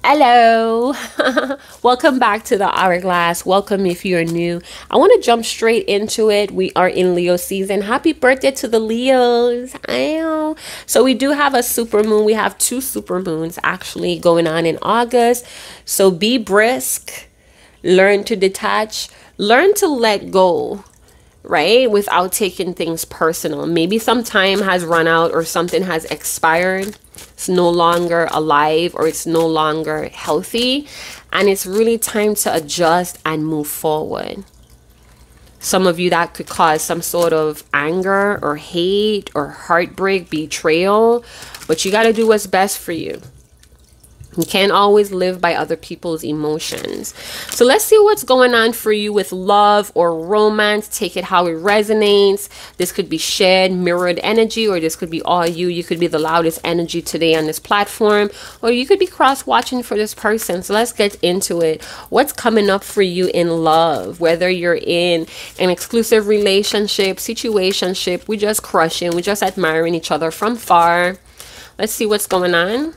Hello. Welcome back to the Hourglass. Welcome if you're new. I want to jump straight into it. We are in Leo season. Happy birthday to the Leos. Ow. So we do have a super moon. We have two super moons actually going on in August. So be brisk. Learn to detach. Learn to let go, right? Without taking things personal. Maybe some time has run out or something has expired. It's no longer alive or it's no longer healthy. And it's really time to adjust and move forward. Some of you, that could cause some sort of anger or hate or heartbreak, betrayal. But you got to do what's best for you. You can't always live by other people's emotions. So let's see what's going on for you with love or romance. Take it how it resonates. This could be shared, mirrored energy, or this could be all you. You could be the loudest energy today on this platform, or you could be cross-watching for this person. So let's get into it. What's coming up for you in love? Whether you're in an exclusive relationship, situationship, we just crushing, we just admiring each other from far. Let's see what's going on.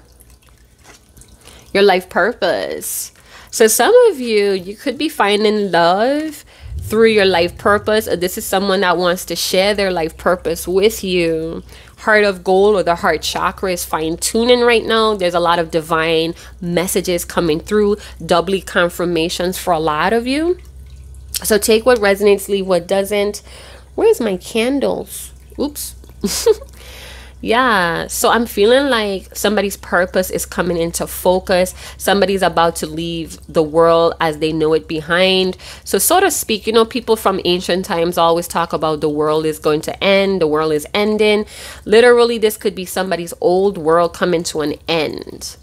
Your life purpose. So some of you, you could be finding love through your life purpose, or this is someone that wants to share their life purpose with you. Heart of gold or the heart chakra is fine-tuning right now. There's a lot of divine messages coming through, doubly confirmations for a lot of you. So take what resonates, leave what doesn't. Where's my candles? Oops. Yeah, so I'm feeling like somebody's purpose is coming into focus. Somebody's about to leave the world as they know it behind. So so to speak, you know, people from ancient times always talk about the world is going to end, the world is ending. Literally, this could be somebody's old world coming to an end.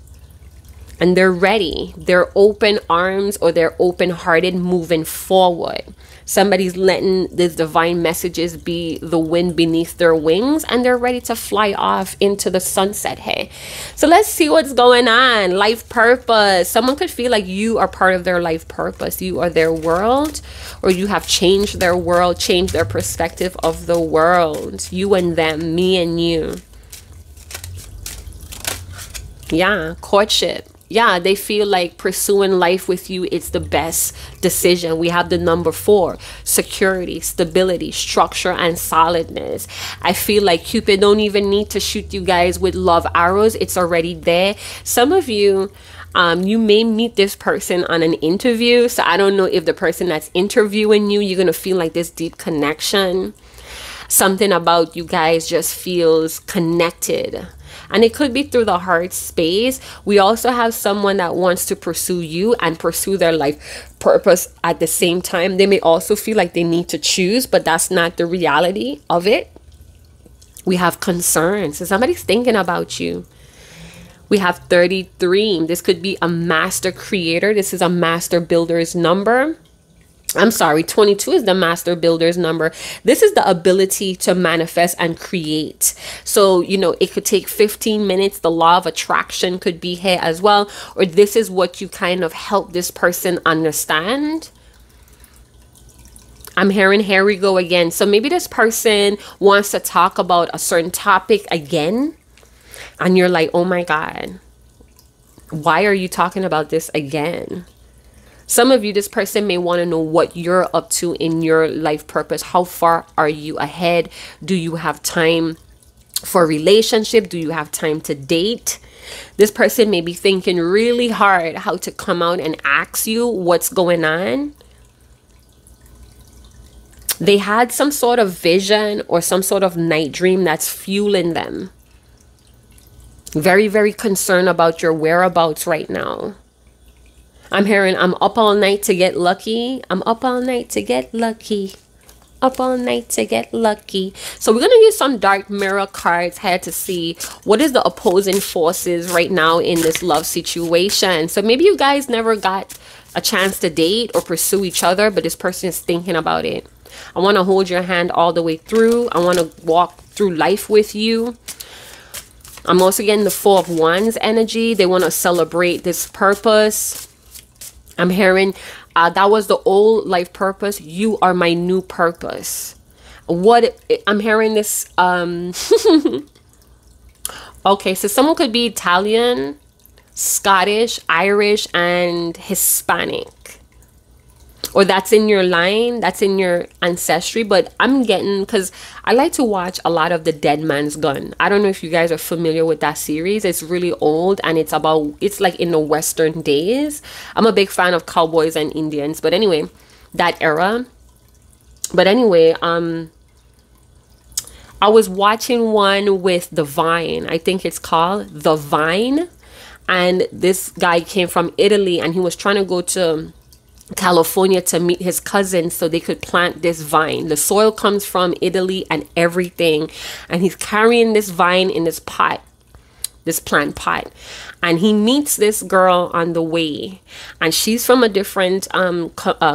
And they're ready. They're open arms or they're open-hearted moving forward. Somebody's letting these divine messages be the wind beneath their wings and they're ready to fly off into the sunset. Hey, so let's see what's going on. Life purpose. Someone could feel like you are part of their life purpose. You are their world, or you have changed their world, changed their perspective of the world. You and them, me and you. Yeah, courtship. Yeah, they feel like pursuing life with you, it's the best decision. We have the number 4, security, stability, structure, and solidness. I feel like Cupid don't even need to shoot you guys with love arrows. It's already there. Some of you, you may meet this person on an interview. So I don't know if the person that's interviewing you, you're going to feel like this deep connection. Something about you guys just feels connected. And it could be through the heart space. We also have someone that wants to pursue you and pursue their life purpose at the same time. They may also feel like they need to choose, but that's not the reality of it. We have concerns. So somebody's thinking about you. We have 33. This could be a master creator. This is a master builder's number. I'm sorry, 22 is the master builder's number. This is the ability to manifest and create. So, you know, it could take 15 minutes. The law of attraction could be here as well. Or this is what you kind of help this person understand. I'm hearing here we go again. So maybe this person wants to talk about a certain topic again. And you're like, oh my God, why are you talking about this again? Some of you, this person may want to know what you're up to in your life purpose. How far are you ahead? Do you have time for a relationship? Do you have time to date? This person may be thinking really hard how to come out and ask you what's going on. They had some sort of vision or some sort of night dream that's fueling them. Very, very concerned about your whereabouts right now. I'm hearing, I'm up all night to get lucky. I'm up all night to get lucky. Up all night to get lucky. So we're going to use some dark mirror cards here to see what is the opposing forces right now in this love situation. So maybe you guys never got a chance to date or pursue each other, but this person is thinking about it. I want to hold your hand all the way through. I want to walk through life with you. I'm also getting the 4 of Wands energy. They want to celebrate this purpose. I'm hearing that was the old life purpose. You are my new purpose. What I'm hearing this. Okay, so someone could be Italian Scottish, Irish, and Hispanic. Or that's in your line, that's in your ancestry. But I'm getting, because I like to watch a lot of The Dead Man's Gun. I don't know if you guys are familiar with that series. It's really old, and it's like in the Western days. I'm a big fan of cowboys and Indians, but anyway, that era. But anyway, I was watching one with The Vine. I think it's called The Vine. And this guy came from Italy, and he was trying to go to California to meet his cousin so they could plant this vine. The soil comes from Italy and everything. And he's carrying this vine in this pot, this plant pot. And he meets this girl on the way. And she's from a different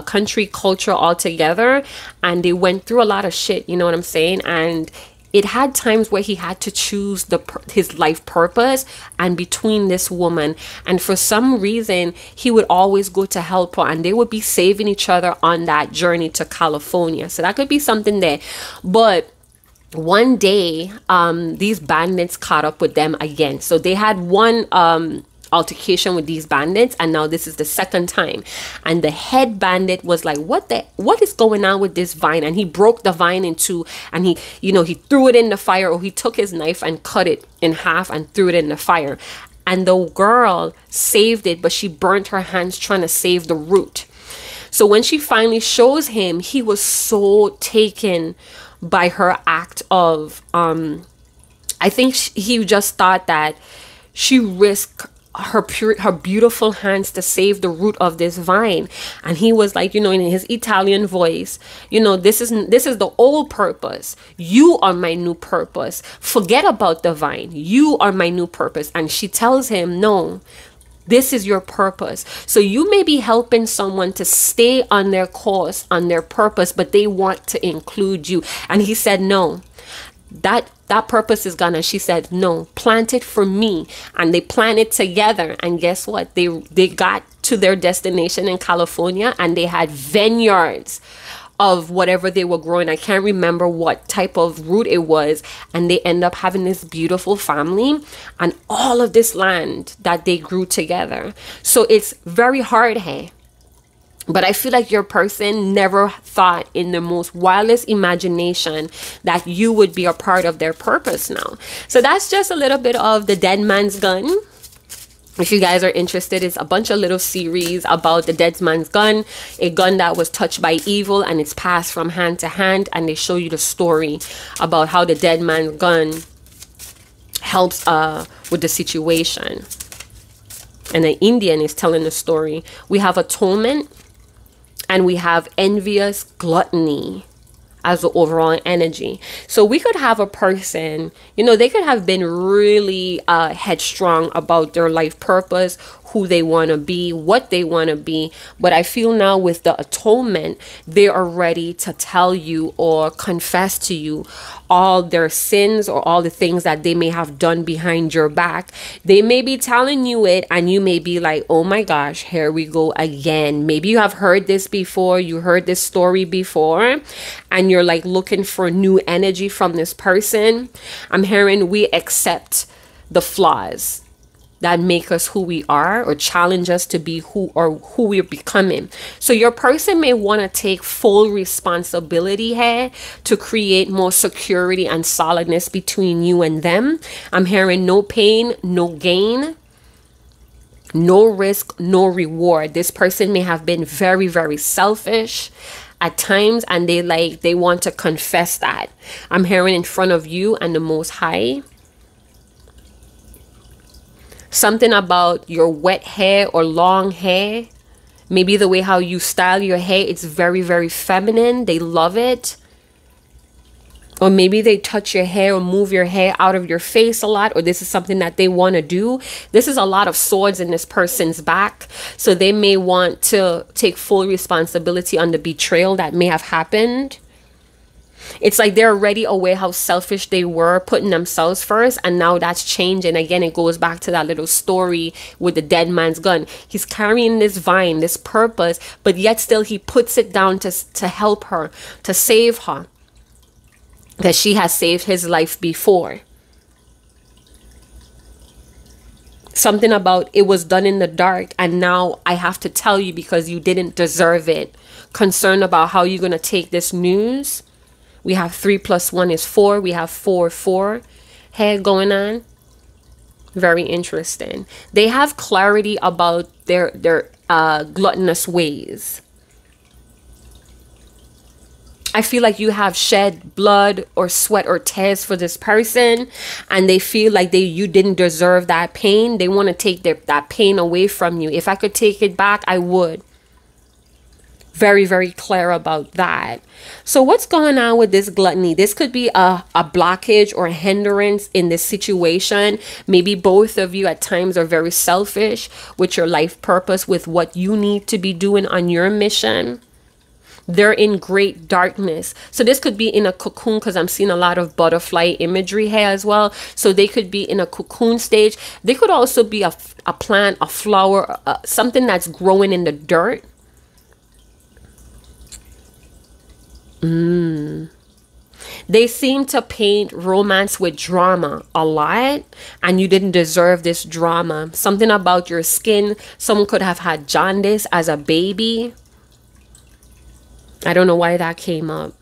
country, culture altogether. And they went through a lot of shit, you know what I'm saying? And it had times where he had to choose his life purpose and between this woman. And for some reason, he would always go to help her, and they would be saving each other on that journey to California. So that could be something there. But one day, these bandits caught up with them again. So they had one altercation with these bandits, and now this is the second time. And the head bandit was like, what is going on with this vine? And he broke the vine in two, and he threw it in the fire, or he took his knife and cut it in half and threw it in the fire. And the girl saved it, but she burnt her hands trying to save the root. So when she finally shows him, he was so taken by her act of I think he just thought that she risked her beautiful hands to save the root of this vine. And he was like, in his Italian voice, this is the old purpose. You are my new purpose. Forget about the vine. You are my new purpose. And she tells him, no, this is your purpose. So you may be helping someone to stay on their course, on their purpose, but they want to include you. And he said, no, that purpose is gone. And she said, no, plant it for me. And they planted together. And guess what? They got to their destination in California, and they had vineyards of whatever they were growing. I can't remember what type of root it was. And they end up having this beautiful family and all of this land that they grew together. So it's very hard, hey? But I feel like your person never thought in the most wildest imagination that you would be a part of their purpose now. So that's just a little bit of The Dead Man's Gun. If you guys are interested, it's a bunch of little series about the dead man's gun, a gun that was touched by evil and it's passed from hand to hand. And they show you the story about how the dead man's gun helps with the situation. And the Indian is telling the story. We have atonement, and we have envious gluttony as the overall energy. So we could have a person, they could have been really headstrong about their life purpose, who they want to be, what they want to be. But I feel now with the atonement, they are ready to tell you or confess to you all their sins or all the things that they may have done behind your back. They may be telling you it, and you may be like, oh my gosh, here we go again. Maybe you have heard this before, you heard this story before, and you're like looking for new energy from this person. I'm hearing we accept the flaws that make us who we are or challenge us to be who we're becoming. So your person may want to take full responsibility here to create more security and solidness between you and them. I'm hearing no pain, no gain, no risk, no reward. This person may have been very, very selfish at times, and they want to confess that. I'm hearing in front of you and the Most High. Something about your wet hair or long hair. Maybe the way how you style your hair, it's very, very feminine. They love it. Or maybe they touch your hair or move your hair out of your face a lot, or this is something that they want to do. This is a lot of swords in this person's back. So they may want to take full responsibility on the betrayal that may have happened. It's like they're already aware how selfish they were, putting themselves first, and now that's changing. Again, it goes back to that little story with the dead man's gun. He's carrying this vine, this purpose, but yet still he puts it down to help her, to save her, that she has saved his life before. Something about it was done in the dark and now I have to tell you because you didn't deserve it. Concerned about how you're going to take this news. We have 3 + 1 is 4. We have 4 head going on. Very interesting. They have clarity about their gluttonous ways. I feel like you have shed blood or sweat or tears for this person, and they feel like you didn't deserve that pain. They want to take that pain away from you. If I could take it back, I would. Very, very clear about that. So what's going on with this gluttony? This could be a blockage or a hindrance in this situation. Maybe both of you at times are very selfish with your life purpose, with what you need to be doing on your mission. They're in great darkness. So this could be in a cocoon, because I'm seeing a lot of butterfly imagery here as well. So they could be in a cocoon stage. They could also be a plant, a flower, something that's growing in the dirt. They seem to paint romance with drama a lot, and you didn't deserve this drama. Something about your skin. Someone could have had jaundice as a baby. I don't know why that came up.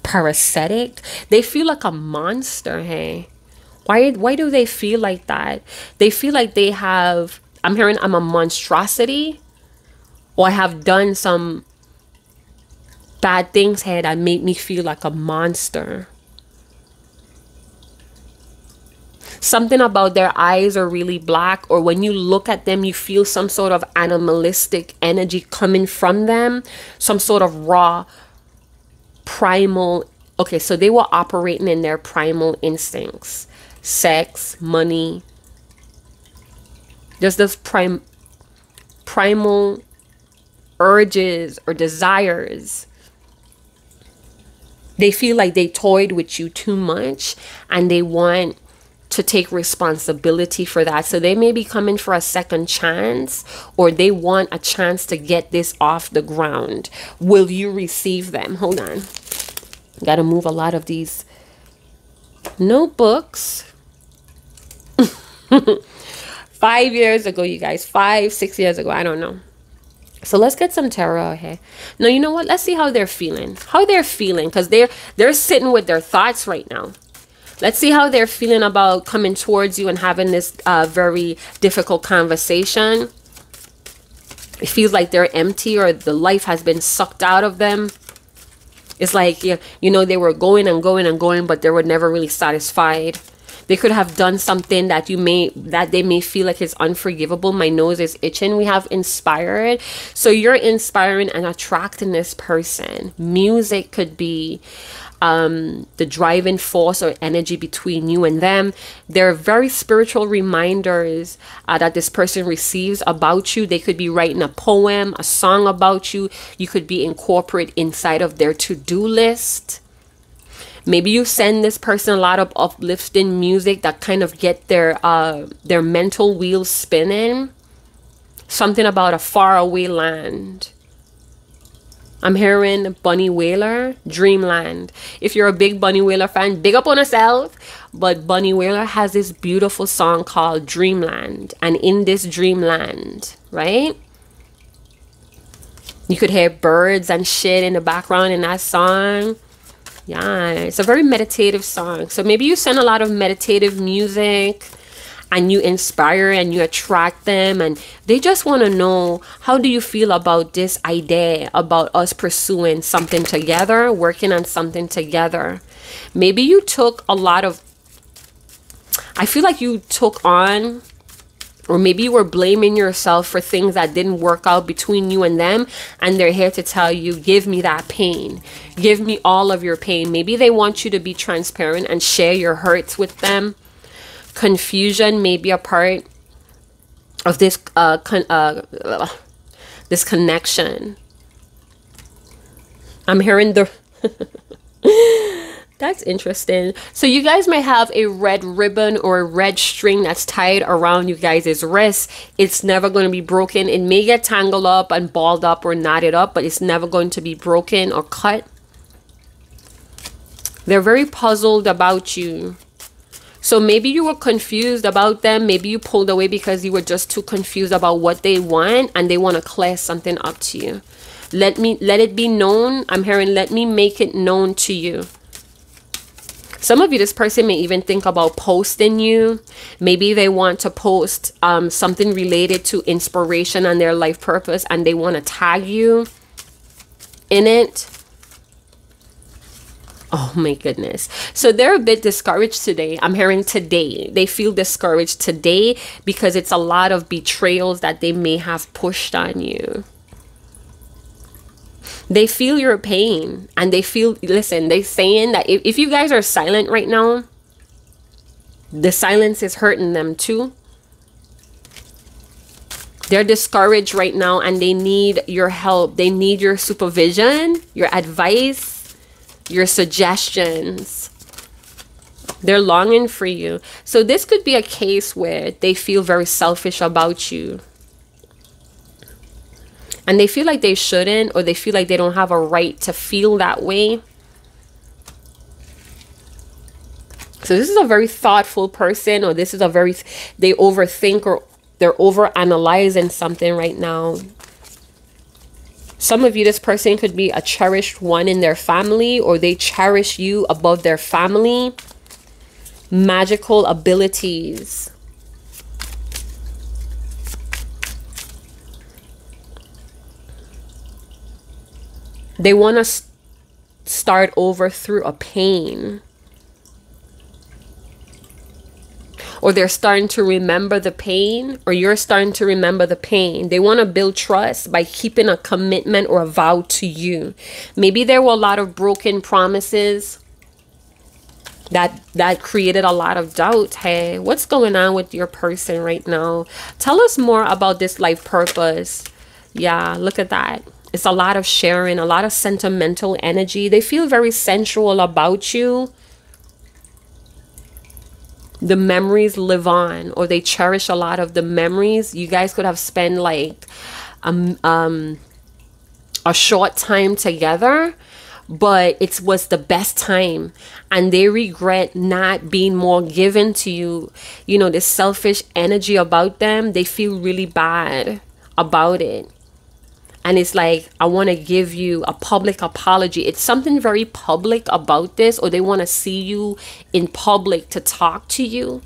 Parasitic. They feel like a monster, hey? Why do they feel like that? They feel like they have, I'm hearing I'm a monstrosity, or I have done some bad things here that made me feel like a monster. Something about their eyes are really black, or when you look at them, you feel some sort of animalistic energy coming from them. Some sort of raw, primal. Okay, so they were operating in their primal instincts. Sex, money. Just those primal urges or desires. They feel like they toyed with you too much, and they want to take responsibility for that. So they may be coming for a second chance, or they want a chance to get this off the ground. Will you receive them? Hold on. Got to move a lot of these notebooks. 5 years ago, you guys. 5, 6 years ago. I don't know. So let's get some tarot here. Now, you know what? Let's see how they're feeling. How they're feeling, because they're sitting with their thoughts right now. Let's see how they're feeling about coming towards you and having this very difficult conversation. It feels like they're empty, or the life has been sucked out of them. It's like, you know, they were going and going and going, but they were never really satisfied. They could have done something that they may feel like is unforgivable. My nose is itching. We have inspired. So you're inspiring and attracting this person. Music could be the driving force or energy between you and them. They're very spiritual reminders that this person receives about you. They could be writing a poem, a song about you. You could be incorporated inside of their to-do list. Maybe you send this person a lot of uplifting music that kind of get their mental wheels spinning. Something about a faraway land. I'm hearing Bunny Wailer, Dreamland. If you're a big Bunny Wailer fan, big up on yourself. But Bunny Wailer has this beautiful song called Dreamland. And in this dreamland, right? You could hear birds and shit in the background in that song. Yeah, it's a very meditative song. So maybe you send a lot of meditative music, and you inspire and you attract them, and they just want to know, how do you feel about this idea about us pursuing something together, working on something together? Maybe you took a lot of, I feel like you took on, or maybe you were blaming yourself for things that didn't work out between you and them, and they're here to tell you, give me that pain. Give me all of your pain. Maybe they want you to be transparent and share your hurts with them. Confusion may be a part of this this connection. I'm hearing the that's interesting. So you guys might have a red ribbon or a red string that's tied around you guys' wrist. It's never going to be broken. It may get tangled up and balled up or knotted up, but it's never going to be broken or cut. They're very puzzled about you. So maybe you were confused about them. Maybe you pulled away because you were just too confused about what they want, and they want to clear something up to you. Let it be known. I'm hearing, let me make it known to you. Some of you, this person may even think about posting you. Maybe they want to post something related to inspiration and their life purpose, and they want to tag you in it. Oh my goodness. So they're a bit discouraged today. I'm hearing today. They feel discouraged today because it's a lot of betrayals that they may have pushed on you. They feel your pain, and they feel, listen, they're saying that if you guys are silent right now, the silence is hurting them too. They're discouraged right now, and they need your help. They need your supervision, your advice, your suggestions. They're longing for you. So this could be a case where they feel very selfish about you. And they feel like they shouldn't, or they feel like they don't have a right to feel that way. So this is a very thoughtful person, or this is a very, they overthink, or they're overanalyzing something right now. Some of you, this person could be a cherished one in their family, or they cherish you above their family. Magical abilities. They want to start over through a pain. Or they're starting to remember the pain, or you're starting to remember the pain. They want to build trust by keeping a commitment or a vow to you. Maybe there were a lot of broken promises that created a lot of doubt. Hey, what's going on with your person right now? Tell us more about this life purpose. Yeah, look at that. It's a lot of sharing, a lot of sentimental energy. They feel very sensual about you. The memories live on, or they cherish a lot of the memories. You guys could have spent like a short time together, but it was the best time, and they regret not being more given to you. You know, this selfish energy about them, they feel really bad about it. And it's like, I want to give you a public apology. It's something very public about this, or they want to see you in public to talk to you,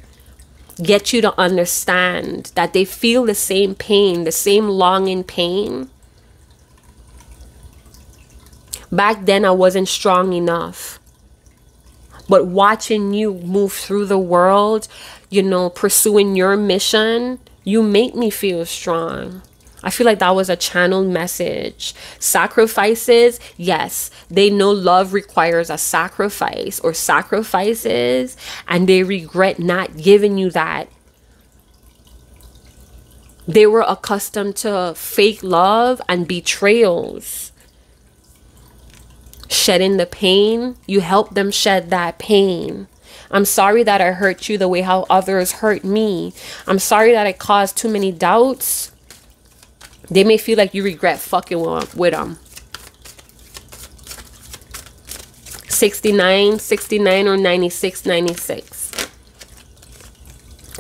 get you to understand that they feel the same pain, the same longing pain. Back then, I wasn't strong enough. But watching you move through the world, you know, pursuing your mission, you make me feel strong. I feel like that was a channeled message. Sacrifices, yes, they know love requires a sacrifice or sacrifices, and they regret not giving you that. They were accustomed to fake love and betrayals. Shedding the pain, you help them shed that pain. I'm sorry that I hurt you the way how others hurt me. I'm sorry that I caused too many doubts. They may feel like you regret fucking with them. 69, 69, or 96, 96.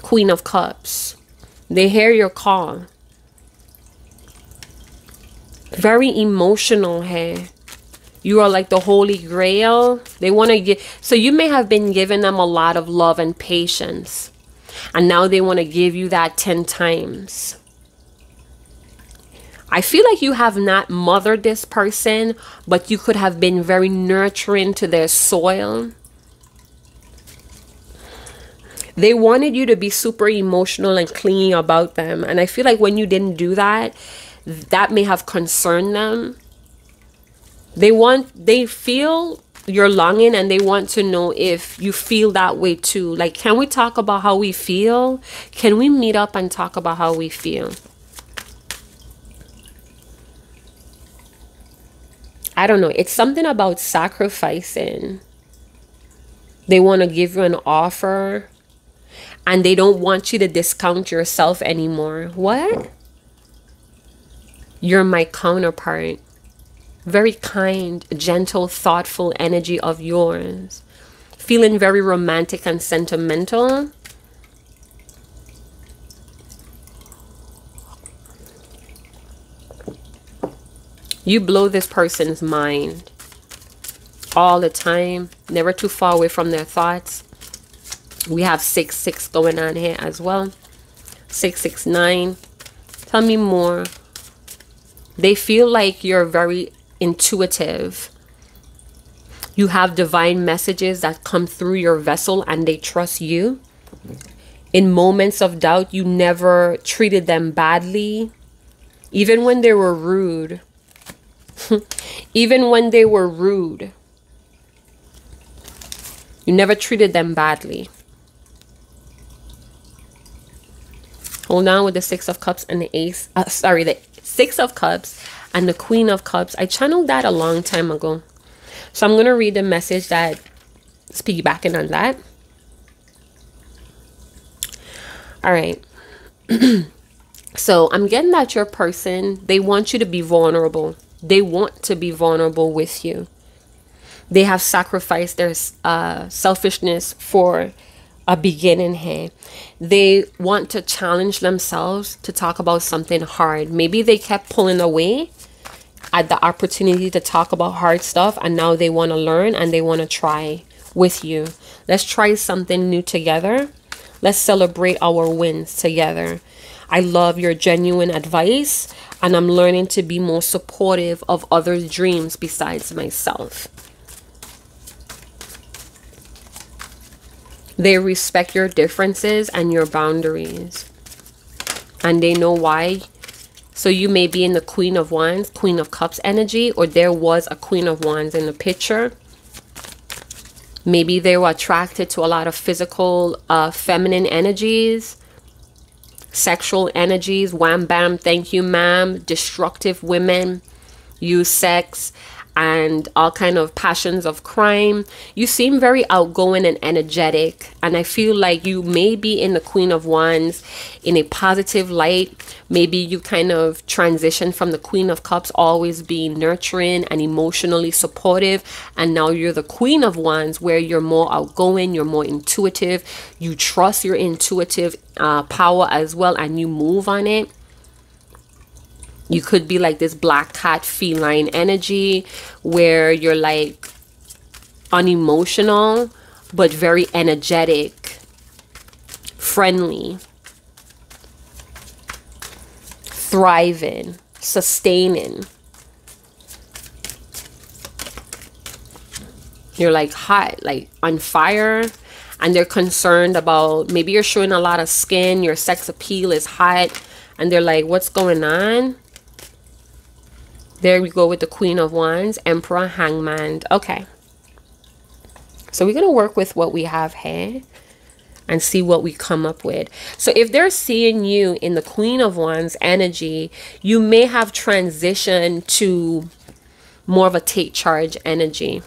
Queen of Cups. They hear your call. Very emotional here. You are like the Holy Grail. They want to give. So you may have been giving them a lot of love and patience, and now they want to give you that 10 times. I feel like you have not mothered this person, but you could have been very nurturing to their soil. They wanted you to be super emotional and clingy about them. And I feel like when you didn't do that, that may have concerned them. They feel your longing, and they want to know if you feel that way too. Like, can we talk about how we feel? Can we meet up and talk about how we feel? I don't know. It's something about sacrificing. They want to give you an offer, and they don't want you to discount yourself anymore. What? You're my counterpart. Very kind, gentle, thoughtful energy of yours. feeling very romantic and sentimental. You blow this person's mind all the time, never too far away from their thoughts. We have 6-6 going on here as well. 6-6-9. Tell me more. They feel like you're very intuitive. You have divine messages that come through your vessel and they trust you. In moments of doubt, you never treated them badly. Even when they were rude. Even when they were rude. You never treated them badly. Hold on with the 6 of Cups and the Ace. The 6 of Cups and the Queen of Cups. I channeled that a long time ago. So I'm going to read the message that is piggybacking on that. All right. So I'm getting that your person, they want you to be vulnerable. They want to be vulnerable with you. They have sacrificed their selfishness for a beginning here. They want to challenge themselves to talk about something hard. Maybe they kept pulling away at the opportunity to talk about hard stuff, and now they want to learn and they want to try with you. Let's try something new together. Let's celebrate our wins together. I love your genuine advice, and I'm learning to be more supportive of others' dreams besides myself. They respect your differences and your boundaries, and they know why. So you may be in the Queen of Wands, Queen of Cups energy, or there was a Queen of Wands in the picture. Maybe they were attracted to a lot of physical, feminine energies, sexual energies, wham bam, thank you ma'am, destructive women, use sex, and all kind of passions of crime. You seem very outgoing and energetic, and I feel like you may be in the Queen of Wands in a positive light. Maybe you kind of transition from the Queen of Cups, always being nurturing and emotionally supportive, and now you're the Queen of Wands, where you're more outgoing, you're more intuitive, you trust your intuitive power as well, and you move on it. You could be like this black cat feline energy where you're like unemotional but very energetic, friendly, thriving, sustaining. You're like hot, like on fire, and they're concerned about, maybe you're showing a lot of skin, your sex appeal is hot, and they're like, what's going on? There we go with the Queen of Wands, Emperor, Hangman. Okay. So we're going to work with what we have here and see what we come up with. So if they're seeing you in the Queen of Wands energy, you may have transitioned to more of a take charge energy.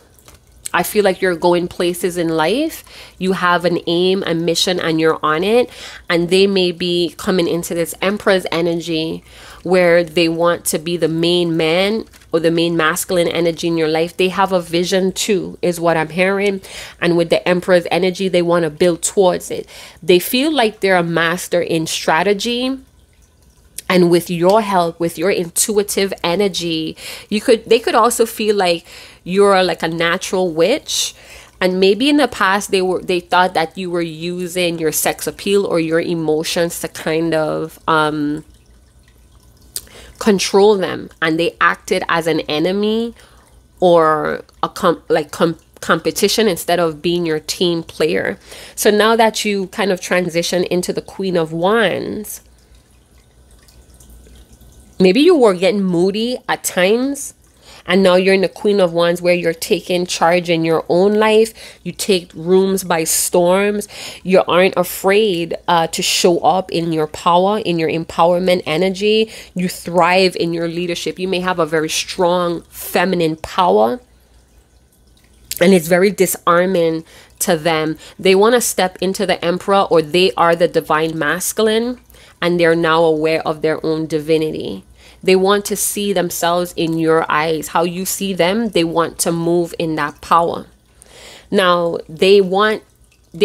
I feel like you're going places in life. You have an aim, a mission, and you're on it. And they may be coming into this Empress energy where they want to be the main man or the main masculine energy in your life. They have a vision too, is what I'm hearing. And with the Empress energy, they want to build towards it. They feel like they're a master in strategy. And with your help, with your intuitive energy, they could also feel like you're like a natural witch. And maybe in the past they thought that you were using your sex appeal or your emotions to kind of control them, and they acted as an enemy or a competition instead of being your team player. So now that you kind of transition into the Queen of Wands, maybe you were getting moody at times, and now you're in the Queen of Wands where you're taking charge in your own life. You take rooms by storms. You aren't afraid to show up in your power, in your empowerment energy. You thrive in your leadership. You may have a very strong feminine power, and it's very disarming to them. They want to step into the Emperor, or they are the divine masculine, and they're now aware of their own divinity. They want to see themselves in your eyes. How you see them, they want to move in that power. Now, they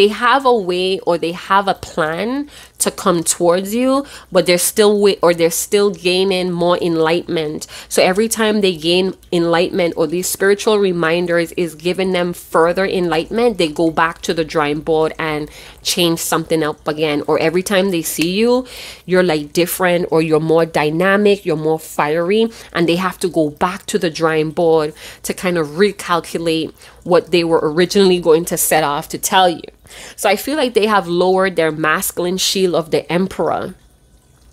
have a way, or they have a plan to come towards you, but they're still gaining more enlightenment. So every time they gain enlightenment, or these spiritual reminders is giving them further enlightenment, they go back to the drawing board and change something up again. Or every time they see you, you're like different, or you're more dynamic, you're more fiery, and they have to go back to the drawing board to kind of recalculate what they were originally going to set off to tell you. So I feel like they have lowered their masculine shield of the emperor,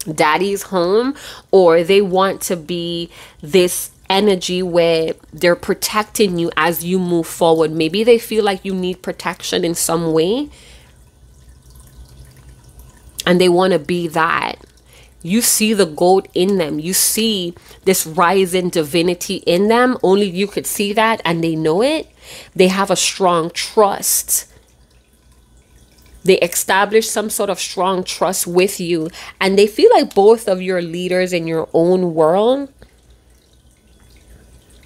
daddy's home, or they want to be this energy where they're protecting you as you move forward. Maybe they feel like you need protection in some way, and they want to be that. You see the gold in them. You see this rising divinity in them. Only you could see that, and they know it. They have a strong trust. They establish some sort of strong trust with you, and they feel like both of your leaders in your own world.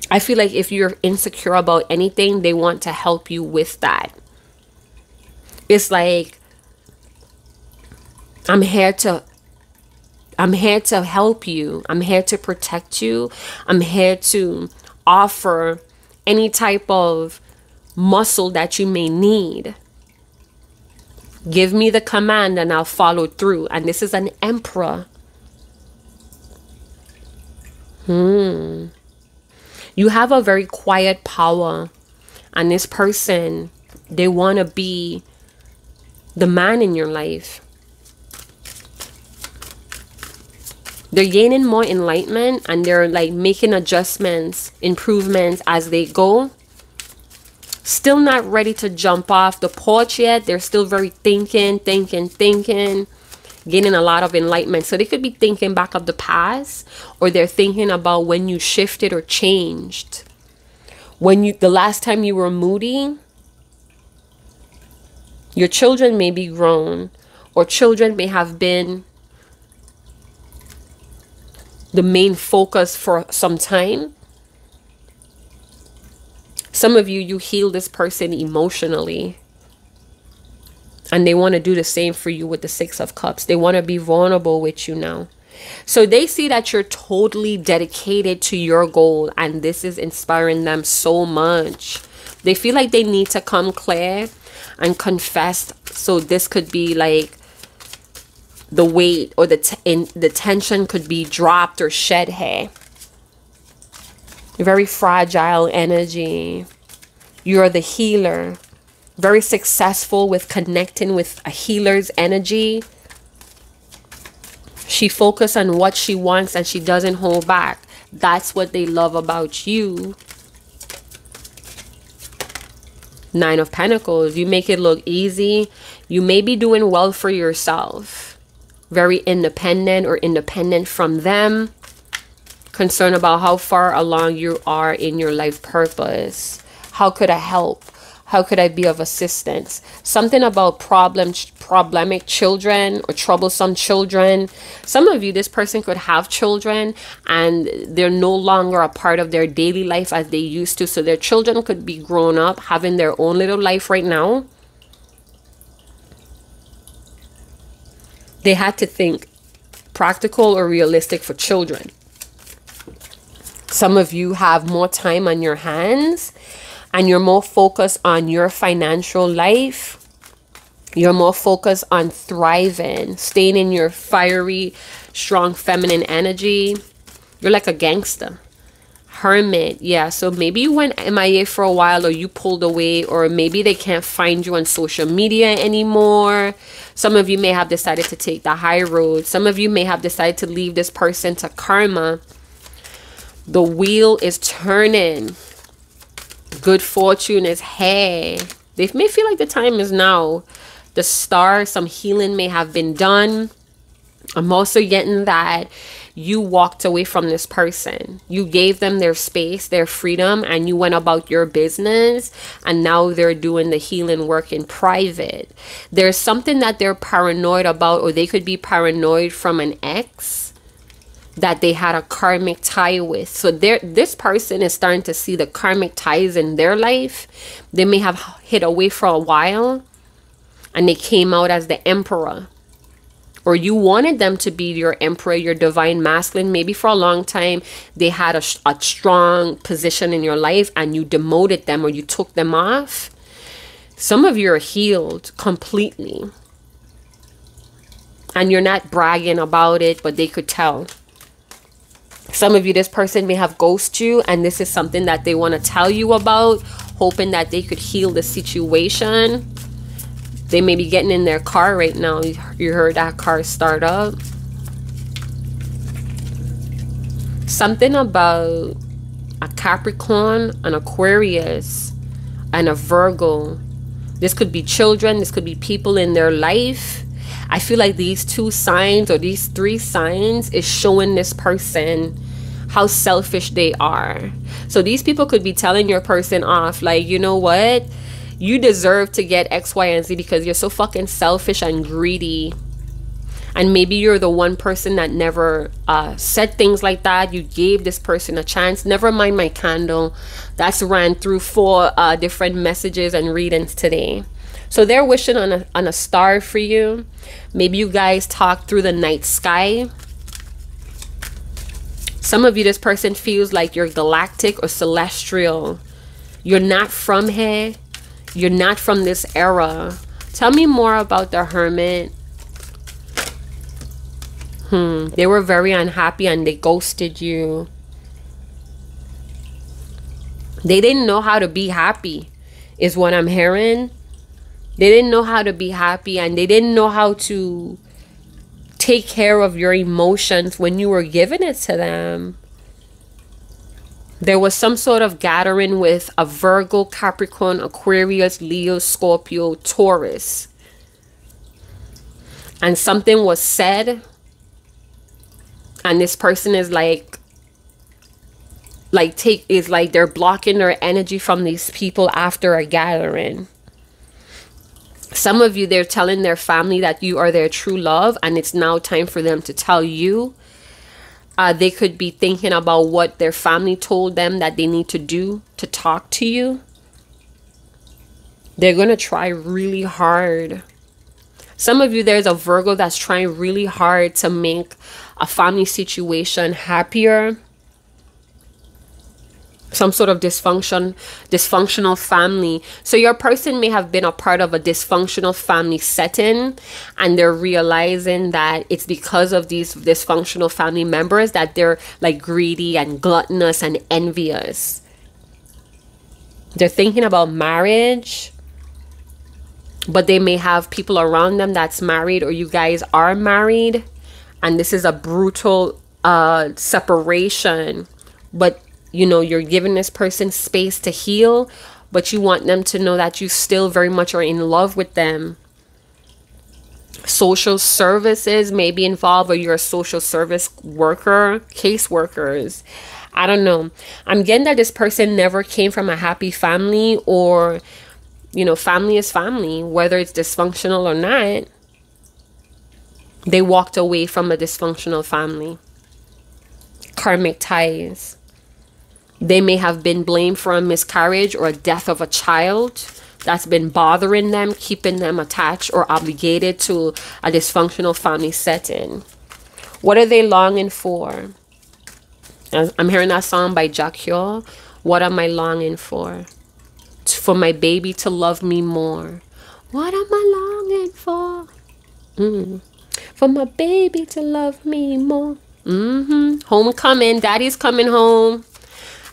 I feel like if you're insecure about anything, they want to help you with that. It's like, I'm here to help you. I'm here to protect you. I'm here to offer any type of muscle that you may need. Give me the command and I'll follow through. And this is an emperor. You have a very quiet power. And this person, they want to be the man in your life. They're gaining more enlightenment, and they're like making adjustments, improvements as they go. Still not ready to jump off the porch yet. They're still very thinking, gaining a lot of enlightenment. So they could be thinking back of the past, or they're thinking about when you shifted or changed. The last time you were moody, your children may be grown, or children may have been the main focus for some time. Some of you heal this person emotionally, and they want to do the same for you with the Six of Cups. They want to be vulnerable with you now. So they see that you're totally dedicated to your goal, and this is inspiring them so much. They feel like they need to come clear and confess. So this could be like the weight, or the tension could be dropped or shed here. Very fragile energy. You're the healer. Very successful with connecting with a healer's energy. She focuses on what she wants, and she doesn't hold back. That's what they love about you. Nine of Pentacles. You make it look easy. You may be doing well for yourself. Very independent, or independent from them. Concerned about how far along you are in your life purpose. How could I help? How could I be of assistance? Something about problematic children or troublesome children. Some of you, this person could have children and they're no longer a part of their daily life as they used to. So their children could be grown up, having their own little life right now. They had to think practical or realistic for children. Some of you have more time on your hands, and you're more focused on your financial life. You're more focused on thriving, staying in your fiery, strong feminine energy. You're like a gangster. Hermit. Yeah, so maybe you went MIA for a while, or you pulled away, or maybe they can't find you on social media anymore. Some of you may have decided to take the high road. Some of you may have decided to leave this person to karma. The wheel is turning. Good fortune is here. They may feel like the time is now. The star, some healing may have been done. I'm also getting that you walked away from this person. You gave them their space, their freedom, and you went about your business. And now they're doing the healing work in private. There's something that they're paranoid about, or they could be paranoid from an ex. that they had a karmic tie with. So this person is starting to see the karmic ties in their life. They may have hid away for a while and they came out as the emperor. Or you wanted them to be your emperor, your divine masculine. Maybe for a long time they had a strong position in your life and you demoted them or you took them off. Some of you are healed completely. And you're not bragging about it, but they could tell. Some of you, this person may have ghosted you and this is something that they want to tell you about, hoping that they could heal the situation. They may be getting in their car right now. You heard that car start up. Something about a Capricorn, an Aquarius, and a Virgo. This could be children. This could be people in their life. I feel like these 2 signs or these 3 signs is showing this person how selfish they are. So these people could be telling your person off like, you know what? You deserve to get X, Y, and Z because you're so fucking selfish and greedy. And maybe you're the one person that never said things like that. You gave this person a chance. Never mind my candle. That's ran through 4 different messages and readings today. So they're wishing on a star for you. Maybe you guys talk through the night sky. Some of you, this person feels like you're galactic or celestial. You're not from here. You're not from this era. Tell me more about the Hermit. They were very unhappy and they ghosted you. They didn't know how to be happy, is what I'm hearing. They didn't know how to be happy and they didn't know how to take care of your emotions when you were giving it to them. There was some sort of gathering with a Virgo, Capricorn, Aquarius, Leo, Scorpio, Taurus. And something was said. And this person is like they're blocking their energy from these people after a gathering. Some of you, they're telling their family that you are their true love. And it's now time for them to tell you. They could be thinking about what their family told them that they need to do to talk to you. They're going to try really hard. Some of you, there's a Virgo that's trying really hard to make a family situation happier. Some sort of dysfunctional family. So your person may have been a part of a dysfunctional family setting and they're realizing that it's because of these dysfunctional family members that they're like greedy and gluttonous and envious. They're thinking about marriage, but they may have people around them that's married or you guys are married and this is a brutal separation. But you know, you're giving this person space to heal, but you want them to know that you still very much are in love with them. Social services may be involved, or you're a social service worker, caseworkers. I don't know. I'm getting that this person never came from a happy family, or, you know, family is family, whether it's dysfunctional or not. They walked away from a dysfunctional family. Karmic ties. They may have been blamed for a miscarriage or a death of a child that's been bothering them, keeping them attached or obligated to a dysfunctional family setting. What are they longing for? I'm hearing that song by Jack Hill. What am I longing for? For my baby to love me more. What am I longing for? For my baby to love me more. Homecoming. Daddy's coming home.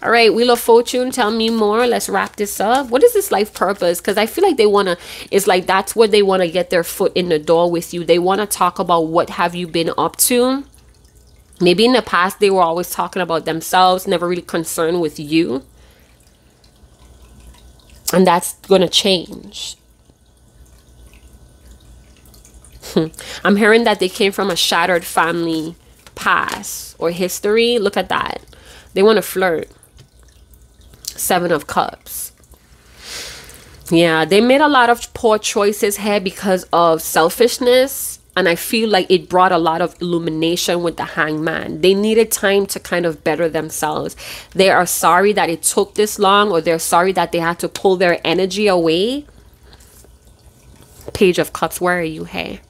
All right, Wheel of Fortune, tell me more. Let's wrap this up. What is this life purpose? Because I feel like they want to, it's like that's where they want to get their foot in the door with you. They want to talk about what have you been up to. Maybe in the past, they were always talking about themselves, never really concerned with you. And that's going to change. I'm hearing that they came from a shattered family past or history. Look at that. They want to flirt. 7 of Cups. Yeah, they made a lot of poor choices here because of selfishness And I feel like it brought a lot of illumination with the Hangman. They needed time to kind of better themselves. They are sorry that it took this long, or they're sorry that they had to pull their energy away. Page of Cups, where are you? Hey.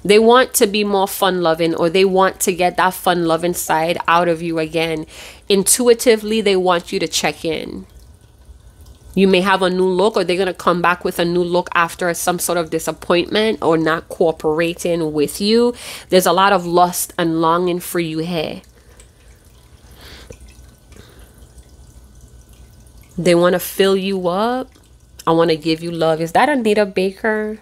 They want to be more fun-loving, or they want to get that fun-loving side out of you again. Intuitively, they want you to check in. You may have a new look, or they're going to come back with a new look after some sort of disappointment or not cooperating with you. There's a lot of lust and longing for you here. They want to fill you up. I want to give you love. Is that Anita Baker?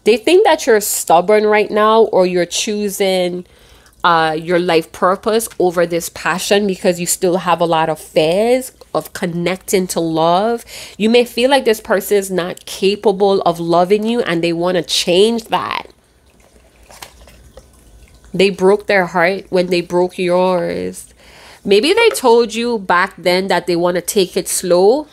They think that you're stubborn right now, or you're choosing your life purpose over this passion because you still have a lot of fears of connecting to love. You may feel like this person is not capable of loving you, and they want to change that. They broke their heart when they broke yours. Maybe they told you back then that they want to take it slow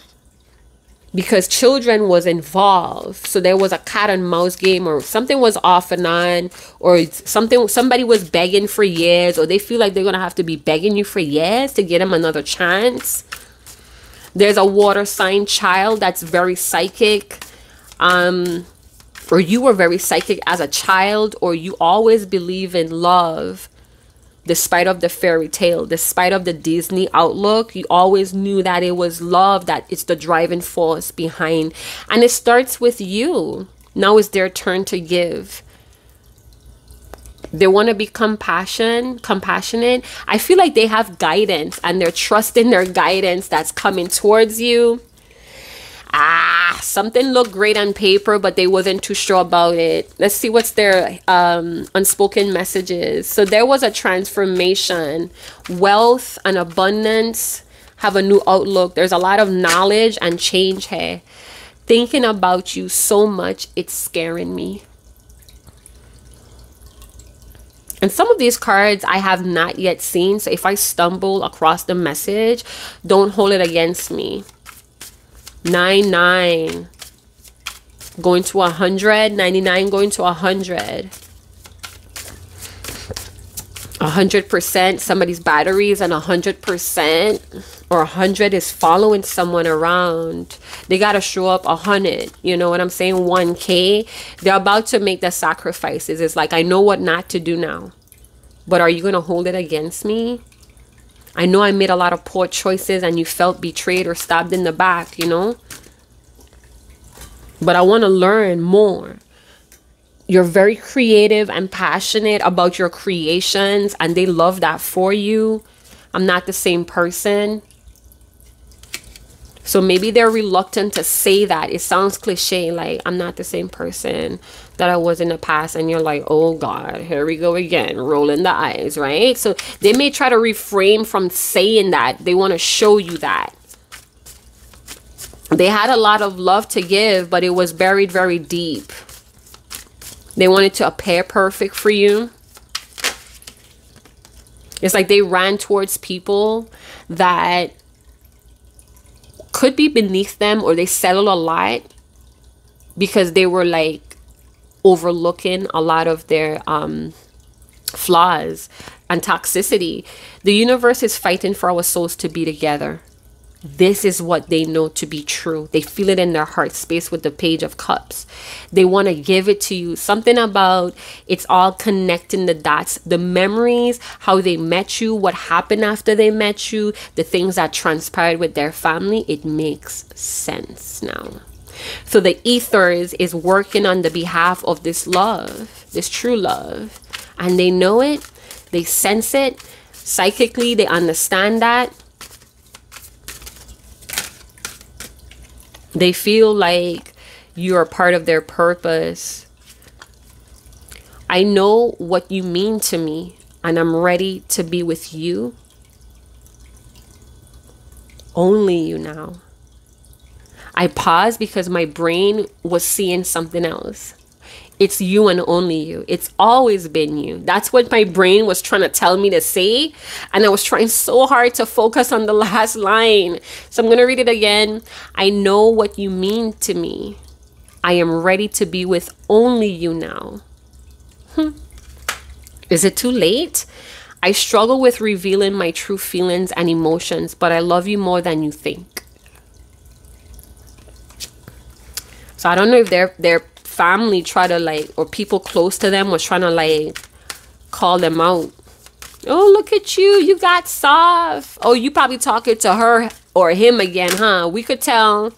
because children was involved. So there was a cat and mouse game, or something was off and on, or somebody was begging for years, or they feel like they're going to have to be begging you for years to get them another chance. There's a water sign child that's very psychic, or you were very psychic as a child, or you always believe in love. Despite of the fairy tale, despite of the Disney outlook, you always knew that it was love, that it's the driving force behind. And it starts with you. Now it's their turn to give. They want to be compassionate. I feel like they have guidance, and they're trusting their guidance that's coming towards you. Something looked great on paper, but they wasn't too sure about it. Let's see what's their unspoken messages. So there was a transformation. Wealth and abundance have a new outlook. There's a lot of knowledge and change here. Thinking about you so much, it's scaring me. And some of these cards I have not yet seen. So if I stumble across the message, don't hold it against me. 99 going to 100, 99 going to 100. 100% somebody's batteries, and 100% or 100 is following someone around. They got to show up 100. You know what I'm saying? 1K. They're about to make the sacrifices. It's like, I know what not to do now. But are you going to hold it against me? I know I made a lot of poor choices and you felt betrayed or stabbed in the back, you know. But I want to learn more. You're very creative and passionate about your creations, and they love that for you. I'm not the same person. So maybe they're reluctant to say that. It sounds cliche, like, I'm not the same person that I was in the past. And you're like, oh God, here we go again, rolling the eyes, right? So they may try to refrain from saying that. They want to show you that. They had a lot of love to give, but it was buried very deep. They wanted to appear perfect for you. It's like they ran towards people that could be beneath them, or they settled a lot because they were like overlooking a lot of their flaws and toxicity. The universe is fighting for our souls to be together. This is what they know to be true. They feel it in their heart space with the Page of Cups. They want to give it to you. Something about it's all connecting the dots. The memories, how they met you, what happened after they met you, the things that transpired with their family. It makes sense now. So the ethers is working on the behalf of this love, this true love. And they know it. They sense it. Psychically, they understand that. They feel like you are part of their purpose. I know what you mean to me, and I'm ready to be with you. Only you now. I paused because my brain was seeing something else. It's you and only you. It's always been you. That's what my brain was trying to tell me to say. And I was trying so hard to focus on the last line. So I'm going to read it again. I know what you mean to me. I am ready to be with only you now. Is it too late? I struggle with revealing my true feelings and emotions, but I love you more than you think. So I don't know if their family try to like, or people close to them was trying to like call them out. Oh, look at you. You got soft. Oh, you probably talking to her or him again, huh? We could tell.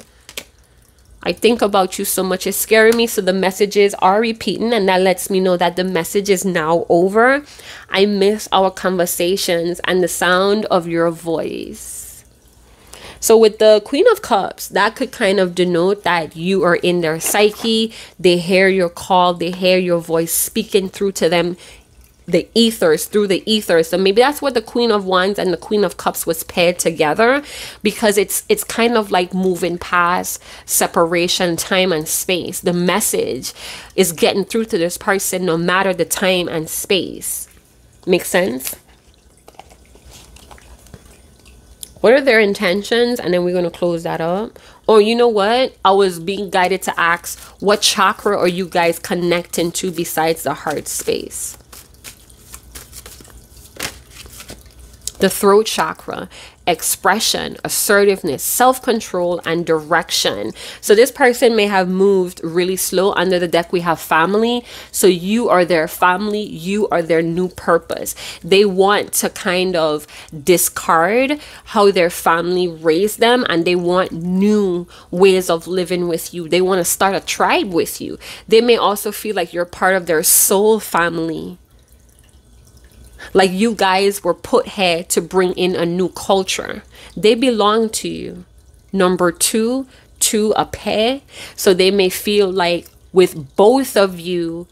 I think about you so much. It's scaring me. So the messages are repeating, and that lets me know that the message is now over. I miss our conversations and the sound of your voice. So with the Queen of Cups, that could kind of denote that you are in their psyche. They hear your call. They hear your voice speaking through to them, the ethers, through the ethers. So maybe that's what the Queen of Wands and the Queen of Cups was paired together, because it's kind of like moving past separation, time and space. The message is getting through to this person no matter the time and space. Make sense? What are their intentions? And then we're going to close that up. Or you know what? I was being guided to ask, what chakra are you guys connecting to besides the heart space? The throat chakra, expression, assertiveness, self-control, and direction. So this person may have moved really slow. Under the deck, we have family. So you are their family. You are their new purpose. They want to kind of discard how their family raised them, and they want new ways of living with you. They want to start a tribe with you. They may also feel like you're part of their soul family. Like you guys were put here to bring in a new culture. They belong to you. Number two, a pair. So they may feel like with both of you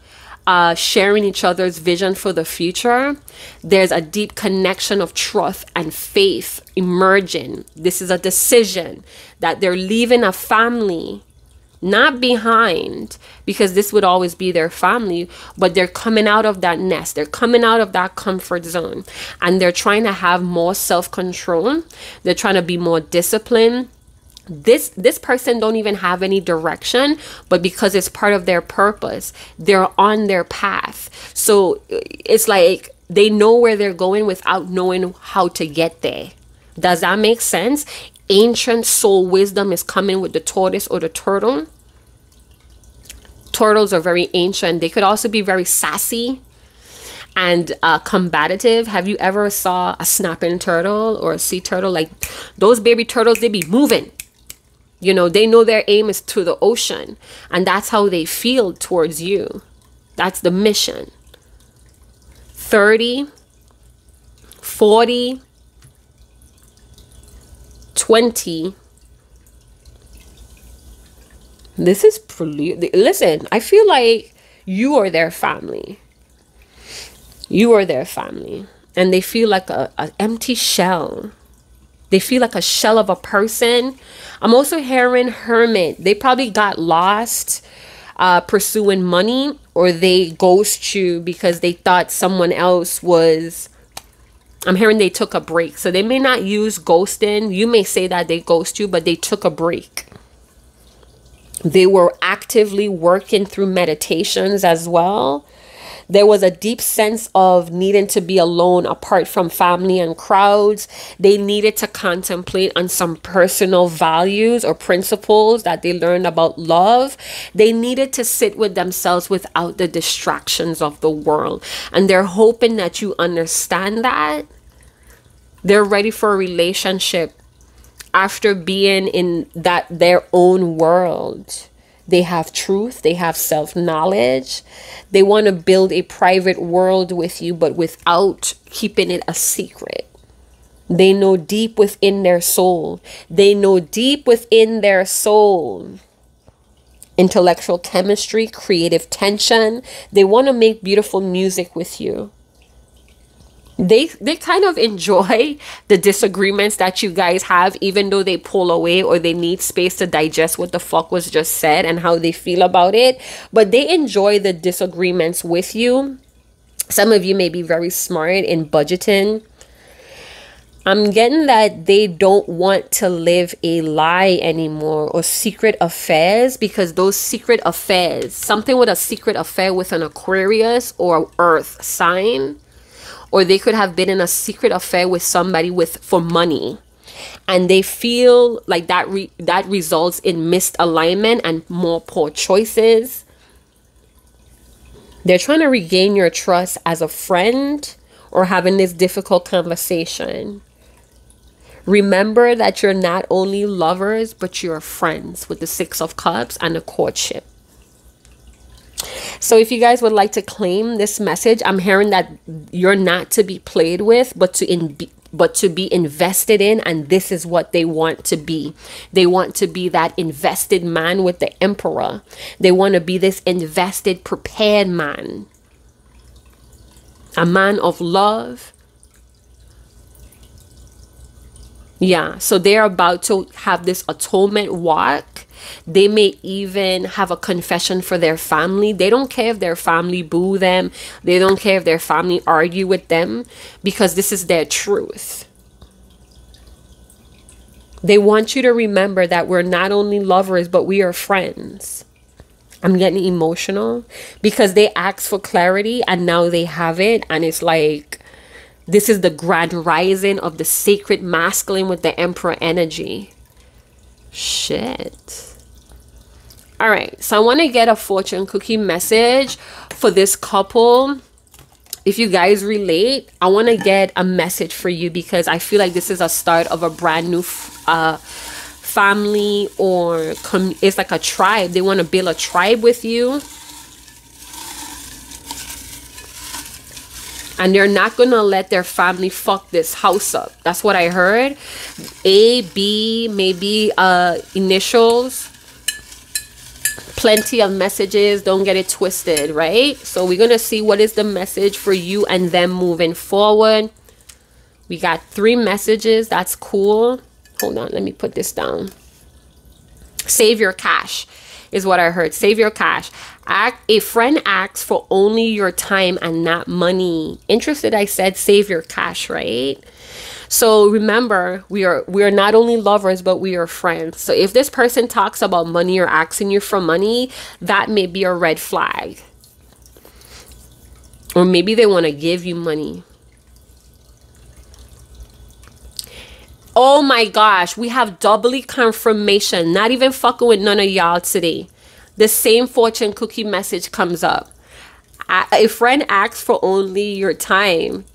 sharing each other's vision for the future, there's a deep connection of trust and faith emerging. This is a decision that they're leaving a family, not behind, because this would always be their family, but they're coming out of that nest. They're coming out of that comfort zone, and they're trying to have more self-control. They're trying to be more disciplined. This person don't even have any direction, but because it's part of their purpose, they're on their path. So it's like they know where they're going without knowing how to get there. Does that make sense? Ancient soul wisdom is coming with the tortoise or the turtle. Turtles are very ancient. They could also be very sassy and combative. Have you ever saw a snapping turtle or a sea turtle? Like those baby turtles, they be moving. You know, they know their aim is to the ocean, and that's how they feel towards you. That's the mission. 30, 40, 20. This is listen, I feel like you are their family. You are their family, and they feel like an empty shell. They feel like a shell of a person. I'm also hearing hermit. They probably got lost pursuing money, or they ghost you because they thought someone else was. I'm hearing they took a break. So they may not use ghosting. You may say that they ghost you, but they took a break. They were actively working through meditations as well. There was a deep sense of needing to be alone, apart from family and crowds. They needed to contemplate on some personal values or principles that they learned about love. They needed to sit with themselves without the distractions of the world. And they're hoping that you understand that. They're ready for a relationship after being in their own world. They have truth. They have self-knowledge. They want to build a private world with you, but without keeping it a secret. They know deep within their soul. They know deep within their soul. Intellectual chemistry, creative tension. They want to make beautiful music with you. They kind of enjoy the disagreements that you guys have, even though they pull away or they need space to digest what the fuck was just said and how they feel about it. But they enjoy the disagreements with you. Some of you may be very smart in budgeting. I'm getting that they don't want to live a lie anymore or secret affairs, because those secret affairs, something with a secret affair with an Aquarius or Earth sign, or they could have been in a secret affair with somebody for money, and they feel like that results in missed alignment and more poor choices. They're trying to regain your trust as a friend or having this difficult conversation. Remember that you're not only lovers, but you're friends, with the Six of Cups and the courtship. So if you guys would like to claim this message, I'm hearing that you're not to be played with, but to be invested in, and this is what they want to be. They want to be that invested man with the Emperor. They want to be this invested, prepared man. A man of love. Yeah, so they're about to have this atonement walk. They may even have a confession for their family. They don't care if their family boo them. They don't care if their family argue with them, because this is their truth. They want you to remember that we're not only lovers, but we are friends. I'm getting emotional because they asked for clarity and now they have it. And it's like, this is the grand rising of the sacred masculine with the Emperor energy. Shit. All right. So I want to get a fortune cookie message for this couple. If you guys relate, I want to get a message for you, because I feel like this is a start of a brand new family, or it's like a tribe. They want to build a tribe with you. And they're not going to let their family fuck this house up. That's what I heard. A, B, maybe initials. Plenty of messages. Don't get it twisted, right? So we're going to see what is the message for you and them moving forward. We got 3 messages. That's cool. Hold on. Let me put this down. Save your cash is what I heard. Save your cash. A friend asks for only your time and not money. Interested, I said save your cash, right? So remember, we are not only lovers, but we are friends. So if this person talks about money or asking you for money, that may be a red flag. Or maybe they want to give you money. Oh my gosh, we have doubly confirmation. Not even fucking with none of y'all today. The same fortune cookie message comes up. A friend asks for only your time,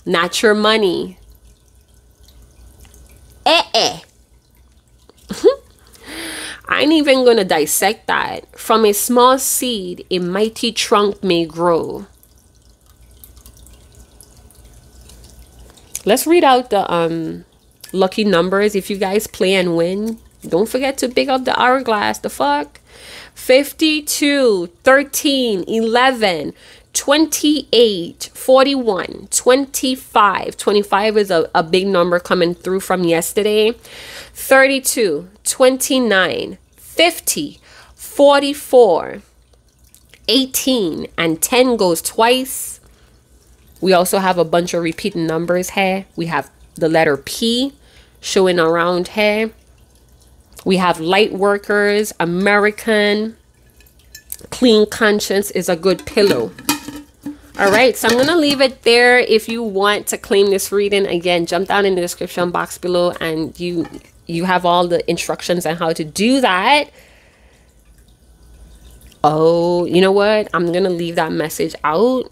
not your money. I ain't even gonna dissect that. From a small seed, a mighty trunk may grow. Let's read out the lucky numbers. If you guys play and win, don't forget to pick up the hourglass. The fuck? 52, 13, 11, 28, 41, 25. 25 is a big number coming through from yesterday. 32, 29, 50, 44, 18, and 10 goes twice. We also have a bunch of repeating numbers here. We have the letter P showing around here. We have light workers, American, clean conscience is a good pillow. All right, so I'm going to leave it there. If you want to claim this reading, again, jump down in the description box below and you have all the instructions on how to do that. Oh, you know what? I'm going to leave that message out.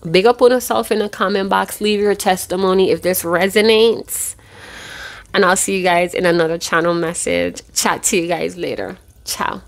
Big up on yourself in the comment box. Leave your testimony if this resonates. And I'll see you guys in another channel message. Chat to you guys later. Ciao.